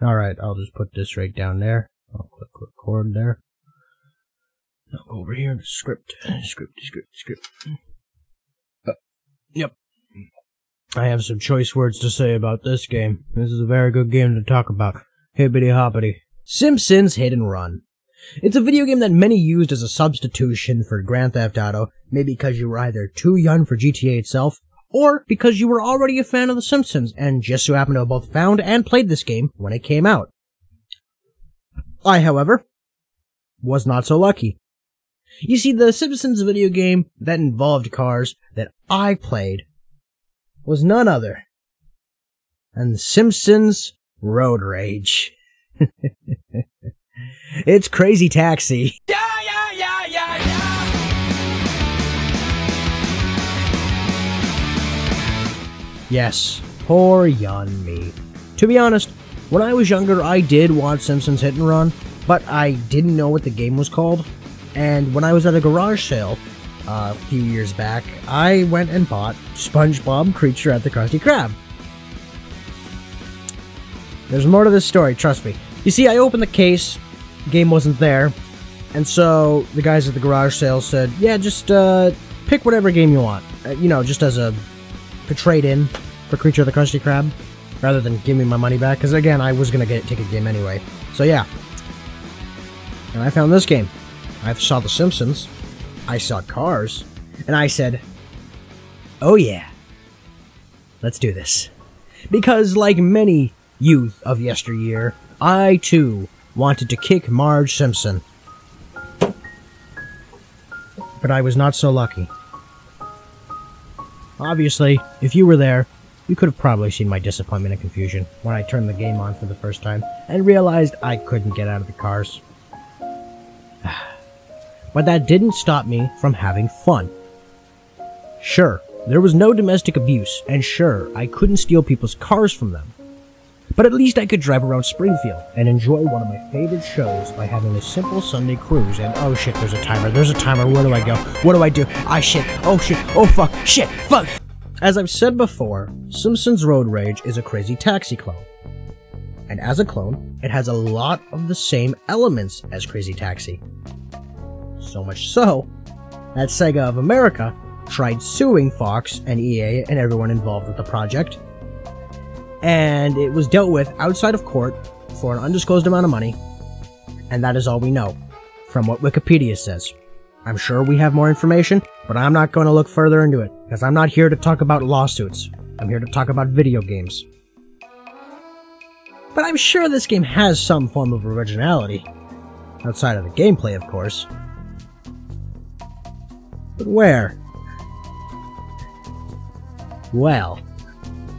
Alright, I'll just put this right down there. I'll click record there. I'll go over here to script. Yep. I have some choice words to say about this game. This is a very good game to talk about. Hibbity hoppity. Simpsons Hit and Run. It's a video game that many used as a substitution for Grand Theft Auto, maybe because you were either too young for GTA itself, or because you were already a fan of The Simpsons, and just so happened to have both found and played this game when it came out. I, however, was not so lucky. You see, the Simpsons video game that involved cars that I played was none other than The Simpsons Road Rage. It's Crazy Taxi. Yeah. Yes, poor young me. To be honest, when I was younger, I did watch Simpsons Hit and Run, but I didn't know what the game was called. And when I was at a garage sale a few years back, I went and bought SpongeBob Creature at the Krusty Krab. There's more to this story, trust me. You see, I opened the case, the game wasn't there, and so the guys at the garage sale said, yeah, just pick whatever game you want. Just as a trade-in for Creature of the Krusty Krab, rather than give me my money back, because again, I was going to take a game anyway. So yeah. And I found this game. I saw The Simpsons, I saw Cars, and I said, oh yeah, let's do this. Because like many youth of yesteryear, I too wanted to kick Marge Simpson. But I was not so lucky. Obviously, if you were there, you could have probably seen my disappointment and confusion when I turned the game on for the first time and realized I couldn't get out of the cars. But that didn't stop me from having fun. Sure, there was no domestic abuse, and sure, I couldn't steal people's cars from them. But at least I could drive around Springfield and enjoy one of my favorite shows by having a simple Sunday cruise. And oh shit, there's a timer, where do I go? What do I do? Ah shit, oh shit, oh fuck, shit, fuck! As I've said before, Simpsons Road Rage is a Crazy Taxi clone. And as a clone, it has a lot of the same elements as Crazy Taxi. So much so, that Sega of America tried suing Fox and EA and everyone involved with the project, and it was dealt with outside of court for an undisclosed amount of money, and that is all we know, from what Wikipedia says. I'm sure we have more information, but I'm not going to look further into it, because I'm not here to talk about lawsuits. I'm here to talk about video games. But I'm sure this game has some form of originality, outside of the gameplay, of course. But where? Well,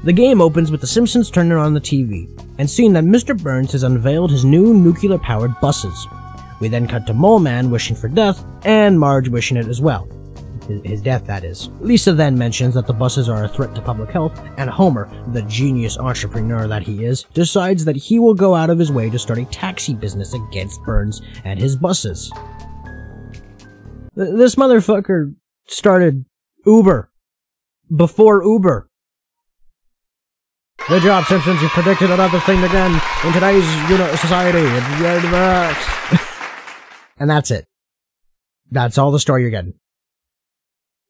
the game opens with the Simpsons turning on the TV, and seeing that Mr. Burns has unveiled his new nuclear-powered buses. We then cut to Mole Man wishing for death, and Marge wishing it as well. His death, that is. Lisa then mentions that the buses are a threat to public health, and Homer, the genius entrepreneur that he is, decides that he will go out of his way to start a taxi business against Burns and his buses. This motherfucker started Uber before Uber. Good job, Simpsons. You predicted another thing again in today's society. And that's it. That's all the story you're getting.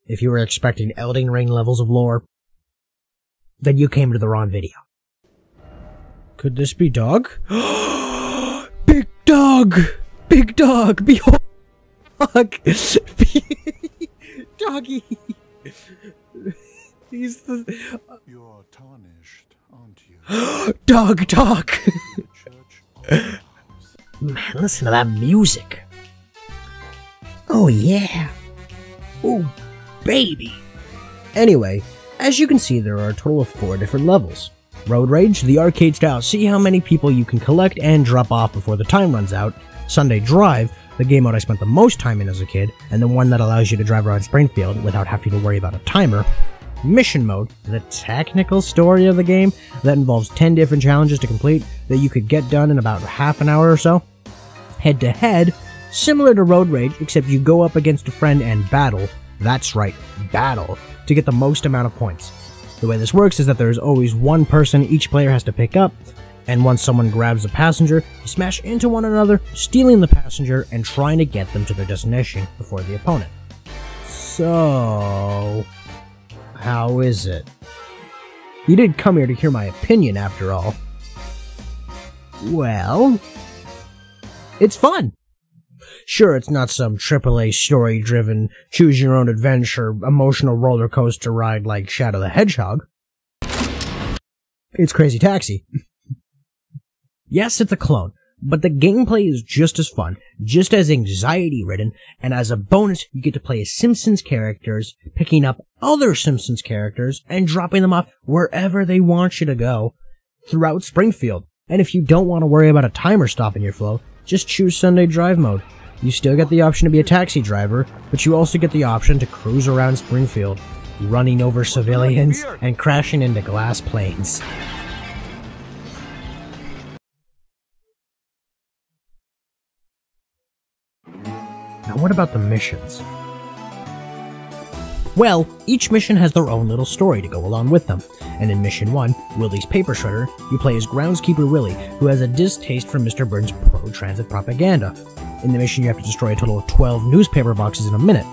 If you were expecting Elden Ring levels of lore, then you came to the wrong video. Could this be Dog? Big Dog! Big Dog! Behold! Dog! Doggy! He's the... You're tarnished, aren't you? Dog talk! Man, listen to that music. Oh yeah. Oh, baby. Anyway, as you can see, there are a total of 4 different levels. Road Rage, the arcade style, see how many people you can collect and drop off before the time runs out. Sunday Drive, the game mode I spent the most time in as a kid, and the one that allows you to drive around Springfield without having to worry about a timer. Mission Mode, the technical story of the game that involves 10 different challenges to complete that you could get done in about half an hour or so. Head to head, similar to Road Rage, except you go up against a friend and battle, that's right, battle, to get the most amount of points. The way this works is that there is always one person each player has to pick up, And once someone grabs the passenger, you smash into one another, stealing the passenger and trying to get them to their destination before the opponent. So, how is it? You did come here to hear my opinion after all. Well, it's fun. Sure, it's not some AAA story-driven, choose-your-own-adventure, emotional roller coaster ride like Shadow the Hedgehog. It's Crazy Taxi. Yes, it's a clone, but the gameplay is just as fun, just as anxiety-ridden, and as a bonus, you get to play as Simpsons characters, picking up other Simpsons characters, and dropping them off wherever they want you to go throughout Springfield. And if you don't want to worry about a timer stopping your flow, just choose Sunday Drive mode. You still get the option to be a taxi driver, but you also get the option to cruise around Springfield, running over civilians and crashing into glass planes. Now what about the missions? Well, each mission has their own little story to go along with them, and in Mission 1, Willie's Paper Shredder, you play as Groundskeeper Willie, who has a distaste for Mr. Burns' pro-transit propaganda. In the mission, you have to destroy a total of 12 newspaper boxes in a minute.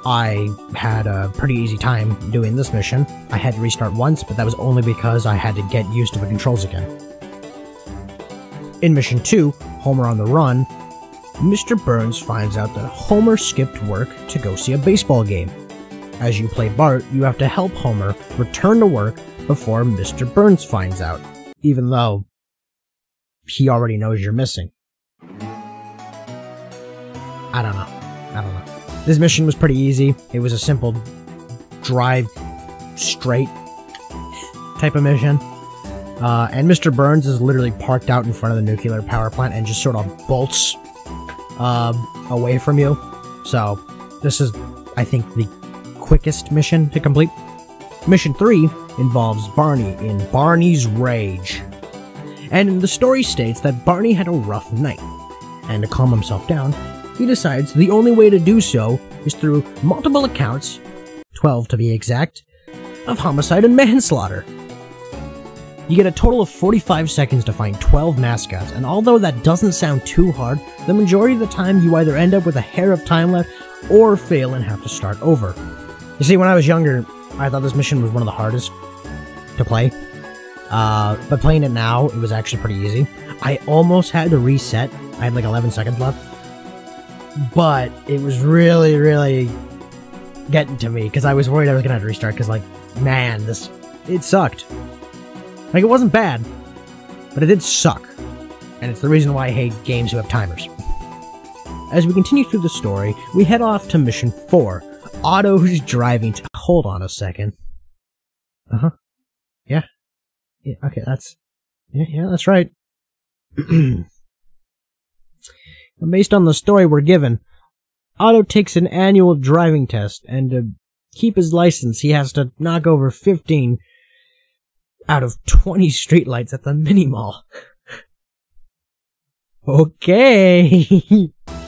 I had a pretty easy time doing this mission. I had to restart once, but that was only because I had to get used to the controls again. In Mission 2, Homer on the Run, Mr. Burns finds out that Homer skipped work to go see a baseball game. As you play Bart, you have to help Homer return to work before Mr. Burns finds out, even though he already knows you're missing. I don't know. This mission was pretty easy. It was a simple drive straight type of mission. And Mr. Burns is literally parked out in front of the nuclear power plant and just sort of bolts away from you. So this is, I think, the quickest mission to complete. Mission 3 involves Barney in Barney's Rage. And the story states that Barney had a rough night, and to calm himself down, he decides the only way to do so is through multiple accounts, 12 to be exact, of homicide and manslaughter. You get a total of 45 seconds to find 12 mascots, and although that doesn't sound too hard, the majority of the time you either end up with a hair of time left or fail and have to start over. You see, when I was younger, I thought this mission was one of the hardest to play, but playing it now, it was actually pretty easy. I almost had to reset. I had like 11 seconds left. But it was really, really getting to me, because I was worried I was going to have to restart, because, like, man, it sucked. Like, it wasn't bad, but it did suck. And it's the reason why I hate games who have timers. As we continue through the story, we head off to Mission 4. Otto's driving to... Hold on a second. Uh-huh. Yeah. Yeah, okay, that's... Yeah, that's right. Based on the story we're given, Otto takes an annual driving test, and to keep his license, he has to knock over 15 out of 20 streetlights at the mini-mall. Okay!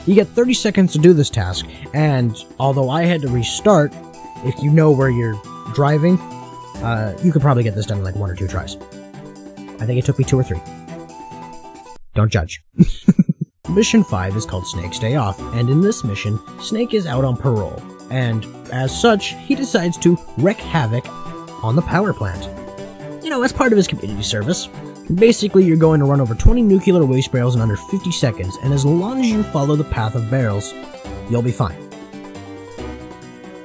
You get 30 seconds to do this task, and although I had to restart, if you know where you're driving, you could probably get this done in like 1 or 2 tries. I think it took me 2 or 3. Don't judge. Mission 5 is called Snake's Day Off, and in this mission, Snake is out on parole, and as such, he decides to wreak havoc on the power plant. You know, as part of his community service. Basically, you're going to run over 20 nuclear waste barrels in under 50 seconds, and as long as you follow the path of barrels, you'll be fine.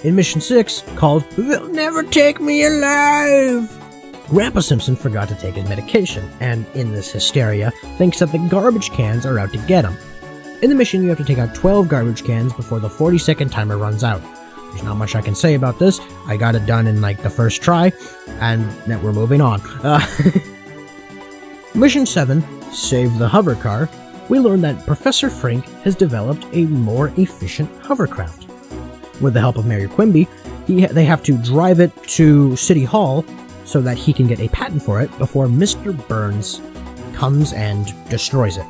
In Mission 6, called They'll Never Take Me Alive, Grandpa Simpson forgot to take his medication, and in this hysteria, thinks that the garbage cans are out to get him. In the mission, you have to take out 12 garbage cans before the 40-second timer runs out. There's not much I can say about this. I got it done in like the first try, and then we're moving on. Mission 7, Save the Hover Car, we learn that Professor Frink has developed a more efficient hovercraft. With the help of Mayor Quimby, they have to drive it to City Hall so that he can get a patent for it before Mr. Burns comes and destroys it.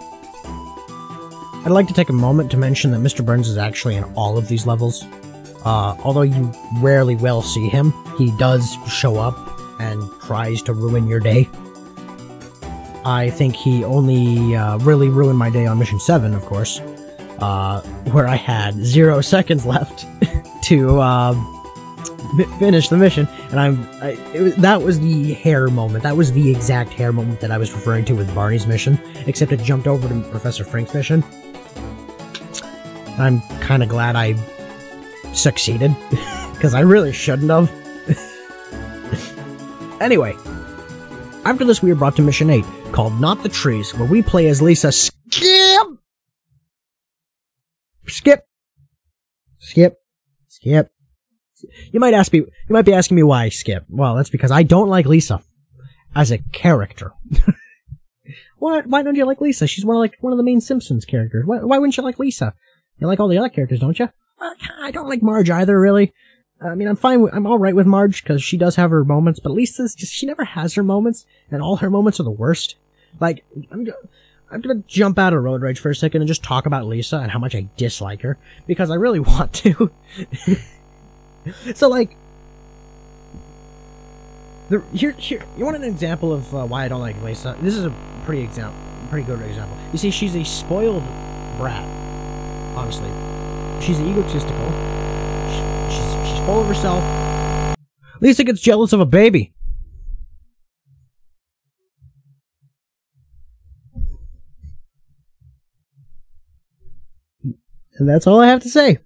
I'd like to take a moment to mention that Mr. Burns is actually in all of these levels. Although you rarely will see him, he does show up and tries to ruin your day. I think he only really ruined my day on Mission 7, of course, where I had 0 seconds left to finish the mission, and that was the hair moment. That was the exact hair moment that I was referring to with Barney's mission, except it jumped over to Professor Frank's mission. I'm kind of glad I succeeded, because I really shouldn't have. Anyway, after this we are brought to Mission 8, called Not the Trees, where we play as Lisa Skip! You might be asking me why I skip. Well, that's because I don't like Lisa as a character. Why don't you like Lisa? She's one of the main Simpsons characters. Why wouldn't you like Lisa? You like all the other characters, don't you? I don't like Marge either, really. I mean, I'm alright with Marge, because she does have her moments, but Lisa's she never has her moments, and all her moments are the worst. Like, I'm gonna jump out of road rage for a second and just talk about Lisa and how much I dislike her, because I really want to. So, like, here, you want an example of why I don't like Lisa? This is a pretty good example. You see, she's a spoiled brat, honestly. She's egotistical. She's full of herself. Lisa gets jealous of a baby. And that's all I have to say.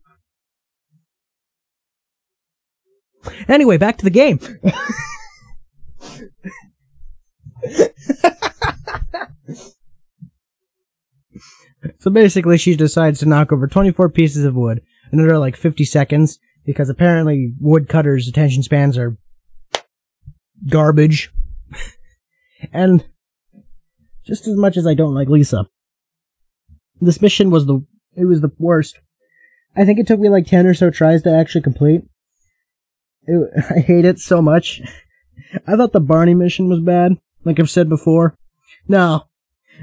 Anyway, back to the game. So basically, she decides to knock over 24 pieces of wood in under like 50 seconds, because apparently woodcutters' attention spans are garbage. And just as much as I don't like Lisa, this mission was the worst. I think it took me like 10 or so tries to actually complete. I hate it so much. I thought the Barney mission was bad, like I've said before. No,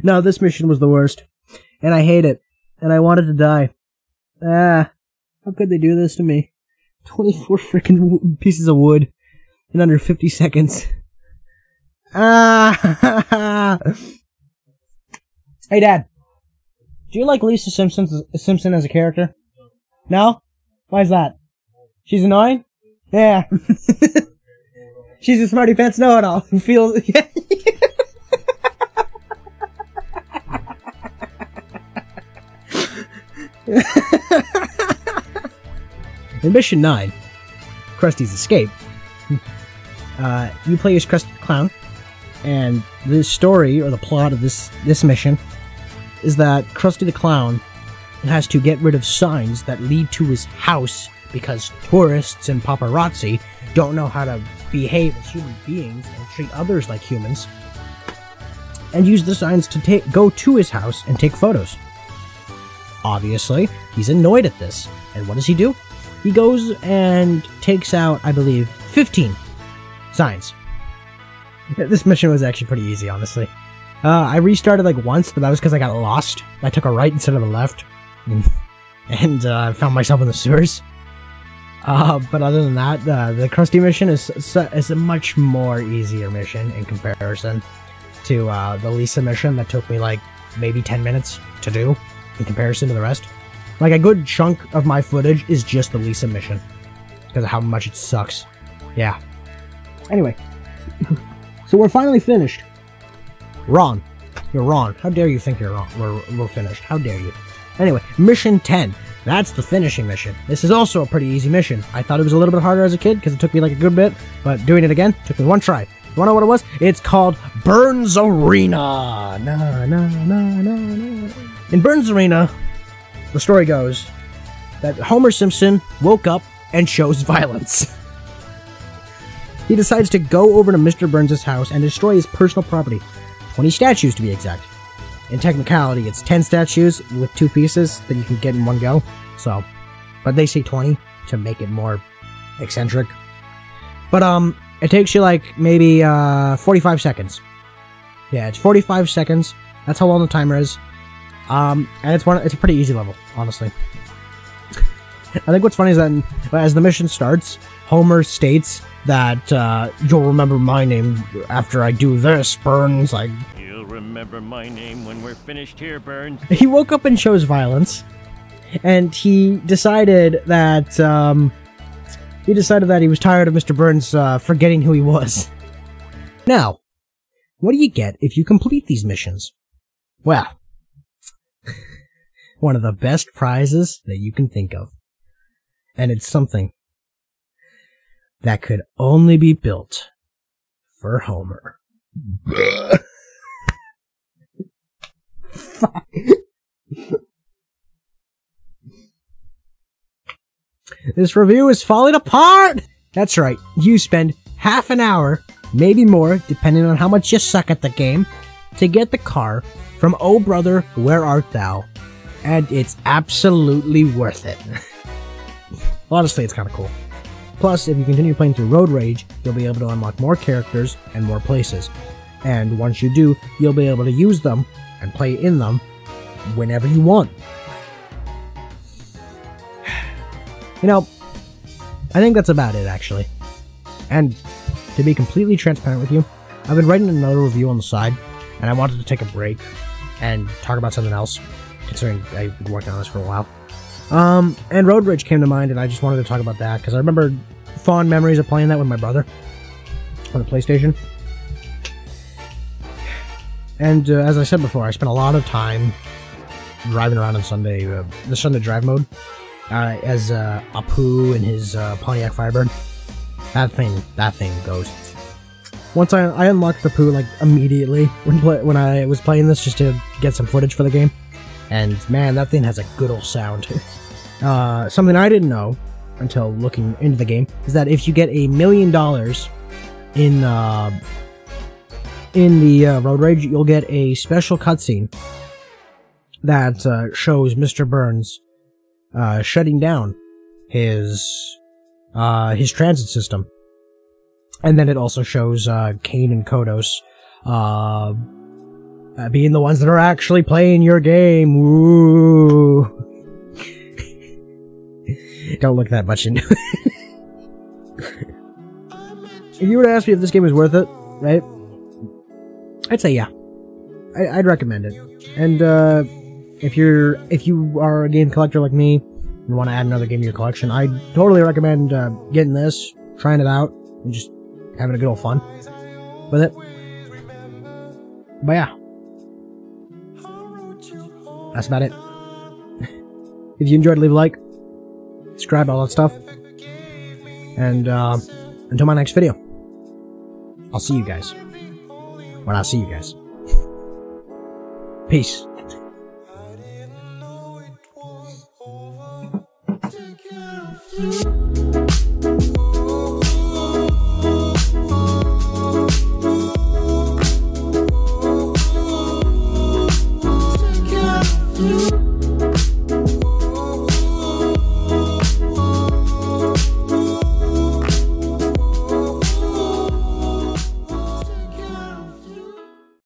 this mission was the worst. And I hate it. And I wanted to die. How could they do this to me? 24 freaking pieces of wood in under 50 seconds. Hey, Dad. Do you like Lisa Simpson as a character? No? Why is that? She's annoying? Yeah. She's a smarty pants know-it-all who feels... In Mission 9, Krusty's Escape, you play as Krusty the Clown, and the story, or the plot of this mission, is that Krusty the Clown has to get rid of signs that lead to his house because tourists and paparazzi don't know how to behave as human beings and treat others like humans, and use the signs to go to his house and take photos. Obviously, he's annoyed at this, and what does he do? He goes and takes out, I believe, 15 signs. This mission was actually pretty easy, honestly. I restarted like once, but that was because I got lost. I took a right instead of a left, and found myself in the sewers. But other than that, the Krusty mission is a much more easier mission in comparison to the Lisa mission that took me like maybe 10 minutes to do in comparison to the rest. Like, a good chunk of my footage is just the Lisa mission because of how much it sucks. Yeah. Anyway, so we're finally finished. Ron. You're Ron. How dare you think you're wrong? We're finished. How dare you? Anyway, Mission 10. That's the finishing mission. This is also a pretty easy mission. I thought it was a little bit harder as a kid because it took me like a good bit, but doing it again took me one try. You wanna know what it was? It's called Burns Arena. In Burns Arena, the story goes that Homer Simpson woke up and chose violence. He decides to go over to Mr. Burns' house and destroy his personal property. 20 statues to be exact. In technicality, it's 10 statues with 2 pieces that you can get in one go. So, but they say 20 to make it more eccentric. But it takes you like maybe 45 seconds. Yeah, it's 45 seconds. That's how long the timer is. And it's a pretty easy level, honestly. I think what's funny is that as the mission starts, Homer states that you'll remember my name after I do this, Burns. Like, You'll remember my name when we're finished here, Burns. He woke up and chose violence, and he decided that he was tired of Mr. Burns forgetting who he was. Now, what do you get if you complete these missions? Well, one of the best prizes that you can think of. And it's something that could only be built for Homer. Fuck. This review is falling apart! That's right, you spend half an hour, maybe more, depending on how much you suck at the game, to get the car from Oh Brother, Where Art Thou? And it's absolutely worth it. Honestly, it's kind of cool. Plus, if you continue playing through Road Rage, you'll be able to unlock more characters and more places. And once you do, you'll be able to use them and play in them whenever you want. You know, I think that's about it, actually. And to be completely transparent with you, I've been writing another review on the side, and I wanted to take a break and talk about something else, considering I've been working on this for a while. And Road Rage came to mind, and I just wanted to talk about that, because I remember fond memories of playing that with my brother on the PlayStation. And as I said before, I spent a lot of time driving around on Sunday, the Sunday drive mode, as Apu and his Pontiac Firebird. That thing goes. Once I unlocked the Apu like immediately when I was playing this just to get some footage for the game, and man, that thing has a good old sound. Something I didn't know until looking into the game is that if you get $1 million in the Road Rage, you'll get a special cutscene that shows Mr. Burns shutting down his transit system, and then it also shows Kane and Kodos being the ones that are actually playing your game. Woo! Don't look that much into it. If you were to ask me if this game is worth it, right? I'd say yeah. I'd recommend it. And if you are a game collector like me and want to add another game to your collection, I totally recommend getting this, trying it out, and just having a good old fun with it. But yeah, that's about it. If you enjoyed, leave a like, subscribe, all that stuff. And until my next video, I'll see you guys when I see you guys. Peace. Take care of you.